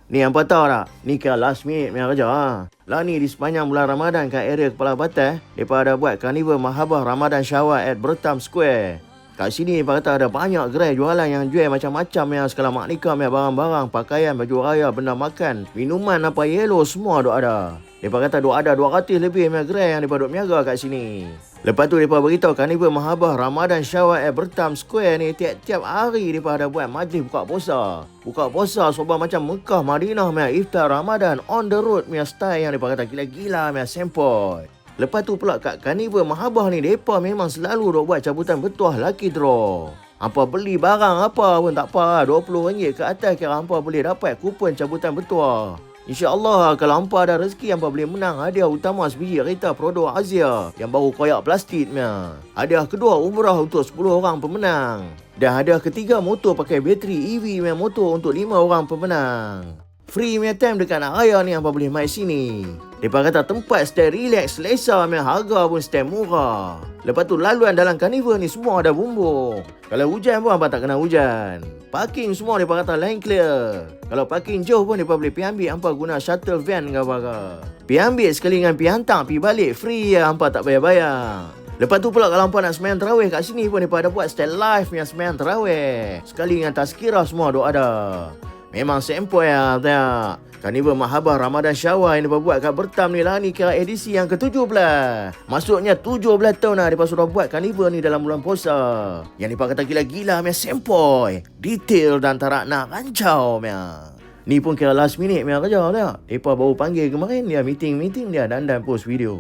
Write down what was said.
Ni hampa tahu tak? Ni kira last minute punya kerja. Lah ni di sepanjang bulan Ramadan kat area Kepala Batas, mereka ada buat karnival Mahabah Ramadan Shower at Bertam Square. Kat sini mereka kata ada banyak gerai jualan yang jual macam-macam yang segala mak nikah, barang-barang, pakaian, baju raya, benda makan, minuman apa yellow semua duk ada. Mereka kata duk ada 200 lebih gerai yang mereka duk miaga kat sini. Lepas tu mereka beritahu karnival Mahabah Ramadan Shower at Bertam Square ni tiap-tiap hari mereka ada buat majlis buka puasa. Buka puasa sebab macam Mekah, Madinah punya iftar Ramadan on the road punya style yang mereka kata gila-gila punya sempoi. Lepas tu pula kat karnival Mahabah ni mereka memang selalu duk buat cabutan bertuah lucky draw. Hampa beli barang apa pun tak apa, RM20 ke atas kira hampa boleh dapat kupon cabutan bertuah. InsyaAllah kalau hampa ada rezeki hampa boleh menang hadiah utama sebiji kereta Prodo Azia yang baru koyak plastik punya. Hadiah kedua umrah untuk 10 orang pemenang. Dan hadiah ketiga motor pakai bateri EV punya motor untuk 5 orang pemenang. Free punya time dekat nak raya ni hampa boleh mai sini. Mereka kata tempat stay relax, selesa punya harga pun stay murah. Lepas tu laluan dalam karnival ni semua ada bumbung. Kalau hujan pun hampa tak kena hujan. Parking semua mereka kata line clear. Kalau parking jauh pun mereka boleh pergi ambil, hampa guna shuttle van ke apa ke. Pergi ambil sekali dengan pergi hantar, pergi balik free ya, hampa tak bayar-bayar. Lepas tu pula kalau hampa nak sembahyang tarawih kat sini pun mereka ada buat style live punya sembahyang tarawih. Sekali dengan tazkirah semua duk ada. Memang sempoi ya, tak? Karnival Mahabah Ramadan Shower yang mereka buat kat Bertam ni lah, ni kira edisi yang ke-17. Maksudnya 17 tahun lah mereka sudah buat karnival ni dalam bulan puasa. Yang mereka kata gila-gila punya sempoi. Detail dan tak nak rancau punya. Ni pun kira last minute punya kerja tak? Mereka baru panggil kemarin, dia meeting dia dan post video.